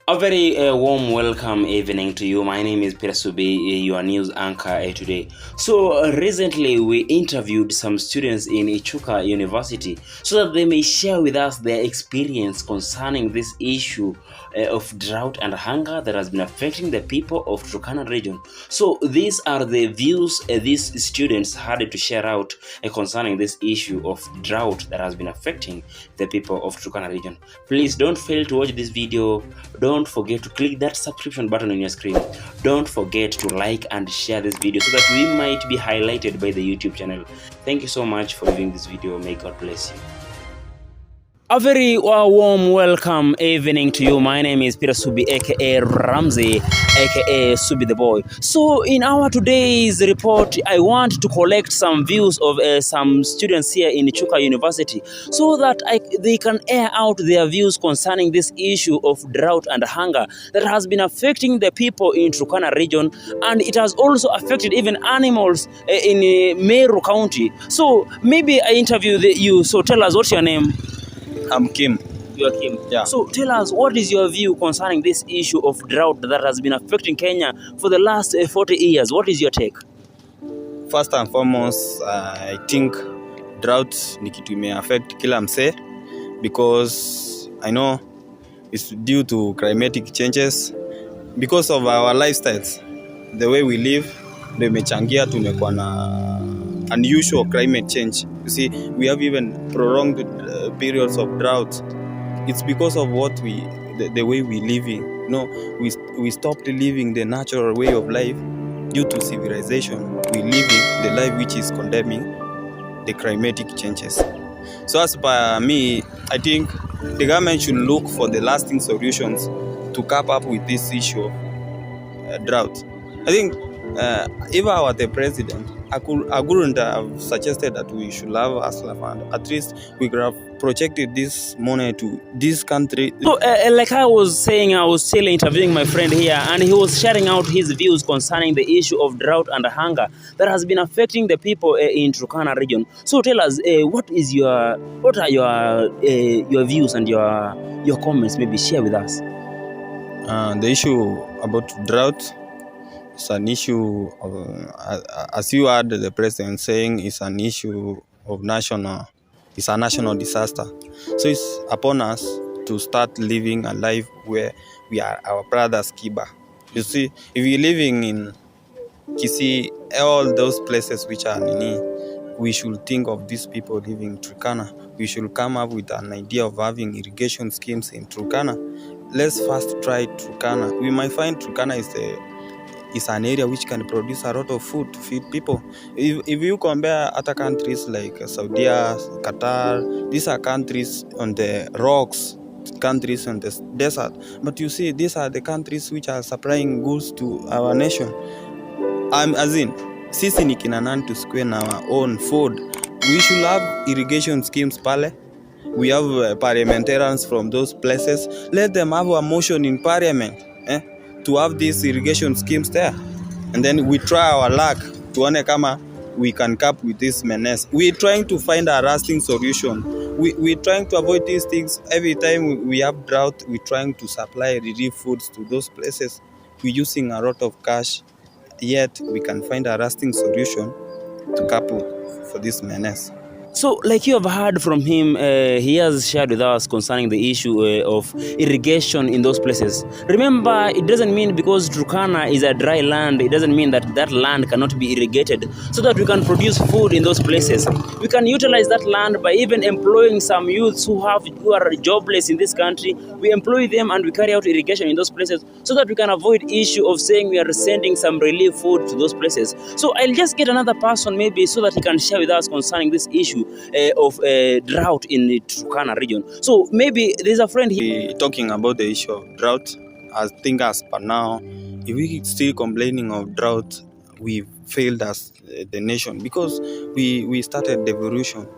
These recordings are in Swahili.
A very warm welcome evening to you. My name is Peter Subi, your news anchor today. So recently we interviewed some students in Ichuka University so that they may share with us their experience concerning this issue of drought and hunger that has been affecting the people of Turkana region. So these are the views these students had to share out concerning this issue of drought that has been affecting the people of Turkana region. Please don't fail to watch this video. Don't forget to click that subscription button on your screen. Don't forget to like and share this video so that we might be highlighted by the YouTube channel. Thank you so much for viewing this video. May God bless you. A very warm welcome evening to you. My name is Peter Subi, aka Ramsey, aka Subi the Boy. So in our today's report, I want to collect some views of some students here in Ichuka University so that they can air out their views concerning this issue of drought and hunger that has been affecting the people in Turkana region, and it has also affected even animals in Meru County. So maybe I interview you. So tell us, what's your name? I'm Kim. You are Kim. Yeah. So tell us, what is your view concerning this issue of drought that has been affecting Kenya for the last 40 years? What is your take? First and foremost, I think drought ni kitu ime affect kila msee because I know it's due to climatic changes because of our lifestyles. The way we live ndio imechangia tumekuwa na unusual climate change. You see, we have even prolonged periods of drought. It's because of what the way we living. You know, we stopped living the natural way of life due to civilization. We living the life which is condemning the climatic changes. So as per me, I think the government should look for the lasting solutions to cope up with this issue of drought. I think if I were the president, I couldn't have suggested that we should have a slap fund. At least we could have projected this money to this country. So, like I was saying, I was still interviewing my friend here, and he was sharing out his views concerning the issue of drought and hunger that has been affecting the people in Turkana region. So, tell us, what are your views and your comments? Maybe share with us. The issue about drought. It's an issue of, as you heard the president saying, it's an issue of it's a national disaster. So it's upon us to start living a life where we are our brother's keeper. You see, if you're living in Kisii, all those places which are Nini, we should think of these people living in Turkana. We should come up with an idea of having irrigation schemes in Turkana. Let's first try Turkana. We might find Turkana is an area which can produce a lot of food to feed people. If you compare other countries like Saudi, Qatar, these are countries on the rocks, countries on the desert. But you see, these are the countries which are supplying goods to our nation. As in, sisi ni kina nani to square our own food. We should have irrigation schemes pale. We have parliamentarians from those places. Let them have a motion in parliament. To have these irrigation schemes there, and then we try our luck tuone kama we can cope with this menace. We're trying to find a lasting solution. We're trying to avoid these things. Every time we have drought, we're trying to supply relief foods to those places. We're using a lot of cash, yet we can find a lasting solution to cope for this menace. So, like you have heard from him, he has shared with us concerning the issue of irrigation in those places. Remember, it doesn't mean because Turkana is a dry land, it doesn't mean that that land cannot be irrigated so that we can produce food in those places. We can utilize that land by even employing some youths who are jobless in this country. We employ them and we carry out irrigation in those places so that we can avoid issue of saying we are sending some relief food to those places. So I'll just get another person maybe so that he can share with us concerning this issue of drought in the Turkana region. So maybe there's a friend here talking about the issue of drought. I think as per now, if we still complaining of drought, we failed as the nation because we started devolution.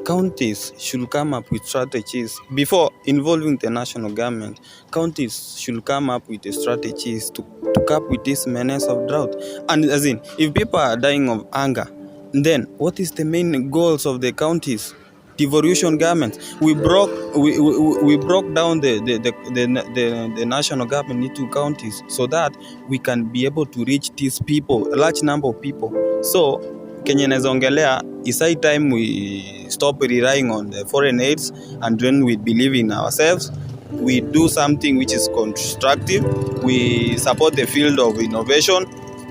Counties should come up with strategies before involving the national government. Counties should come up with the strategies to cope with this menace of drought. And as in, if people are dying of hunger, then what is the main goals of the counties? devolution government. We broke down the national government into counties so that we can be able to reach these people, a large number of people. So Kenya inaweza ongelea is high time we stop relying on the foreign aids, and when we believe in ourselves, we do something which is constructive. We support the field of innovation,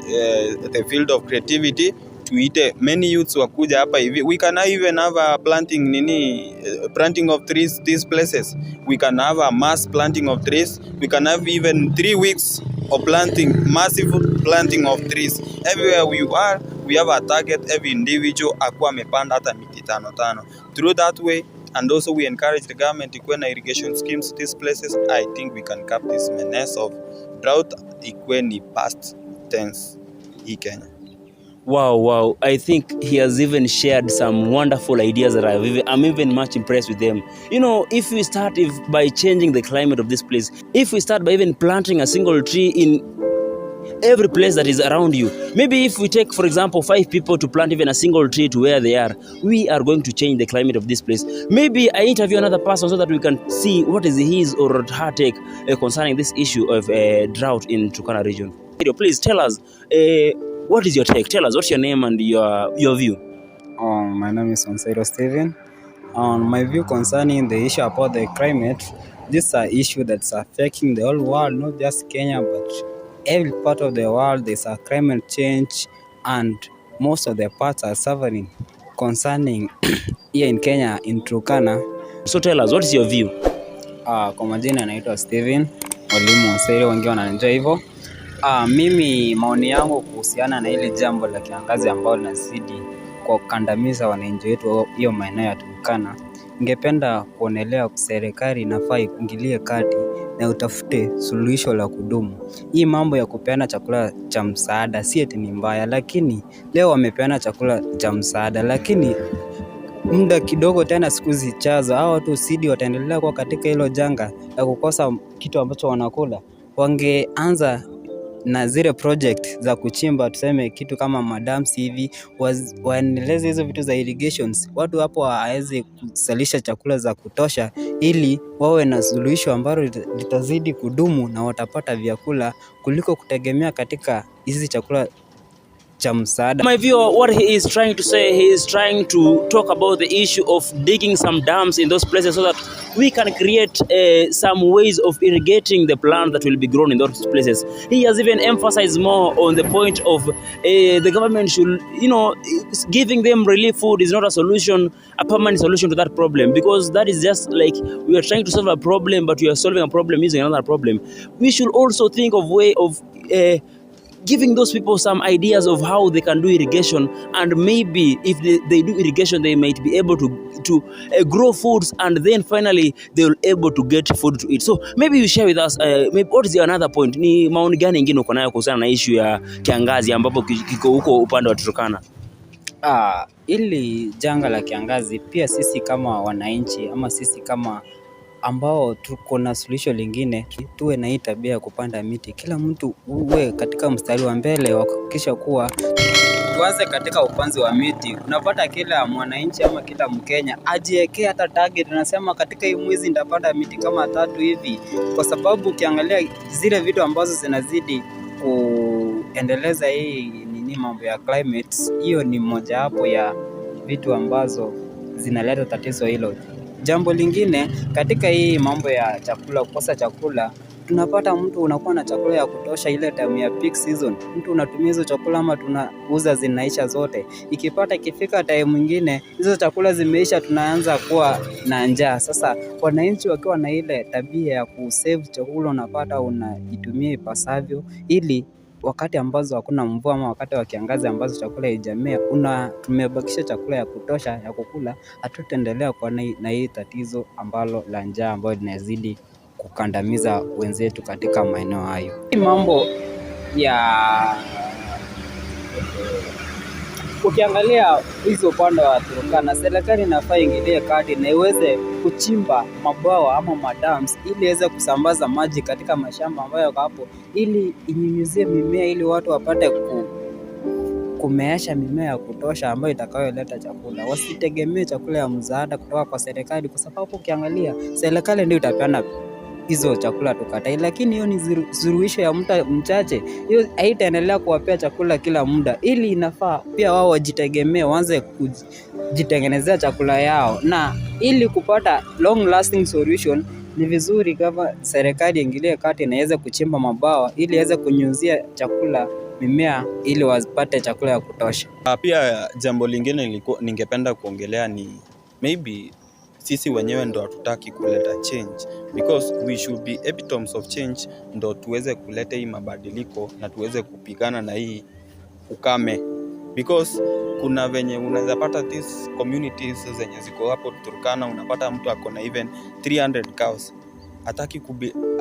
the field of creativity. Tuite many youths wakuja hapa hivi. We can even have a planting of trees these places. We can have a mass planting of trees. We can have even 3 weeks of massive planting of trees. Everywhere we are, we have a target. Every individual akuwa amepanda hata miti 5 through that way. And also we encourage the government to na irrigation schemes these places. I think we can cap this menace of drought ikuwe ni past tense hii Kenya. Wow. I think he has even shared some wonderful ideas that I'm even much impressed with them. If we start by changing the climate of this place, if we start by even planting a single tree in every place that is around you, maybe if we take, for example, 5 people to plant even a single tree to where they are, we are going to change the climate of this place. Maybe I interview another person so that we can see what is his or her take concerning this issue of drought in Turkana region. Please tell us, what is your take? Tell us, what's your name and your view? My name is Steven. My view concerning the issue about the climate, this is an issue that's affecting the whole world, not just Kenya, but every part of the world. There's a climate change, and most of the parts are suffering concerning here in Kenya, in Turkana. So tell us, what is your view? Kwa majina naitwa Steven, walimu Onseri, wengi wananijua hivyo. Mimi maoni yangu kuhusiana na ile jambo la kiangazi ambalo linazidi kwa kukandamiza wananchi wetu hiyo maeneo ya Turkana, ningependa kuonelea serikali inafaa iingilie kati na utafute suluhisho la kudumu. Hii mambo ya kupeana chakula cha msaada si eti ni mbaya, lakini leo wamepeana chakula cha msaada, lakini muda kidogo tena siku zijazo hao watu usidi wataendelea kwa katika hilo janga la kukosa kitu ambacho wanakula. Wangeanza na zile project za kuchimba, tuseme kitu kama madams hivi, waendeleze hizo vitu za irrigations, watu hapo waweze kusalisha chakula za kutosha, ili wawe na suluhisho ambalo litazidi kudumu na watapata vyakula kuliko kutegemea katika hizi chakula cha msaada. My view, what he is trying to say, he is trying to talk about the issue of digging some dams in those places so that we can create some ways of irrigating the plant that will be grown in those places. He has even emphasized more on the point of the government should, giving them relief food is not a solution, a permanent solution to that problem, because that is just like we are trying to solve a problem, but we are solving a problem using another problem. We should also think of way of giving those people some ideas of how they can do irrigation, and maybe if they do irrigation, they might be able to grow foods, and then finally they will able to get food to eat. So maybe you share with us maybe what is your another point, ni maoni gani ingine uko nayo kuhusiana na issue ya kiangazi ambapo kiko huko upande wa Turkana? Ili janga la kiangazi, pia sisi kama wananchi ama sisi kama ambao tuko na suluhisho lingine, tuwe na hii tabia ya kupanda miti. Kila mtu uwe katika mstari wa mbele wa kuhakikisha kuwa tuanze katika upanzi wa miti. Unapata kila mwananchi ama kila Mkenya ajiwekee hata target, nasema katika hii mwezi nitapanda miti kama 3 hivi, kwa sababu ukiangalia zile vitu ambazo zinazidi kuendeleza hii mambo ya climate, hiyo ni moja wapo ya vitu ambazo zinaleta tatizo hilo. Jambo lingine katika hii mambo ya chakula, kukosa chakula, tunapata mtu unakuwa na chakula ya kutosha ile time ya peak season, mtu unatumia hizo chakula ama tunauza zinaisha zote. Ikifika time mwingine hizo chakula zimeisha, tunaanza kuwa na njaa. Sasa wananchi wakiwa na ile tabia ya kusave chakula, unapata unaitumia ipasavyo, ili wakati ambazo hakuna mvua ama wakati wa kiangazi ambazo chakula haijamea, tumebakisha chakula ya kutosha ya kukula, hatutaendelea kwa na hii tatizo ambalo la njaa ambalo linazidi kukandamiza wenzetu katika maeneo hayo. Mambo ya ukiangalia hizo upande wa Turkana, serikali inafaa ingilie kati na iweze kuchimba mabwawa ama madams ili iweze kusambaza maji katika mashamba ambayo yako hapo, ili inyunyizie mimea, ili watu wapate kumeesha mimea ya kutosha ambayo itakayoleta chakula. Wasitegemee chakula ya msaada kutoka kwa serikali, kwa sababu ukiangalia serikali ndio itapeana hizo chakula tukatai, lakini hiyo ni suluhisho ya mtu mchache. Hiyo haitaendelea kuwapea chakula kila muda, ili inafaa pia wao wajitegemee, waanze kujitengenezea chakula yao. Na ili kupata long lasting solution, ni vizuri kama serikali ingilie kati na iweze kuchimba mabawa ili iweze kunyunyizia chakula mimea ili wapate chakula ya kutosha. Pia jambo lingine ningependa kuongelea ni maybe sisi wenyewe ndo hatutaki kuleta change, because we should be epitomes of change, ndo tuweze kuleta hii mabadiliko na tuweze kupigana na hii ukame. Because kuna venye unaweza pata these communities zenye ziko hapo Turkana, unapata mtu akona even 300 cows. Hataki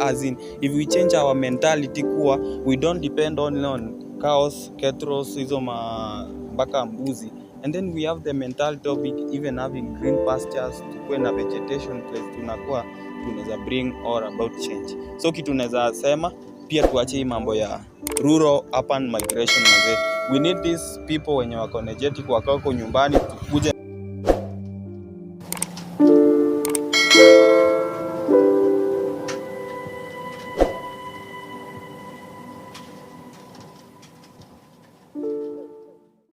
as in, if we change our mentality kuwa we don't depend only on cows, cattle, hizo mpaka mbuzi, and then we have the mentality of even having green pastures, tukue na vegetation place, tunakuwa tunaweza bring all about change. So kitu tunaweza sema pia tuache hii mambo ya rural urban migration. We need these people wenye wako energetic, wakao nyumbani, tukuje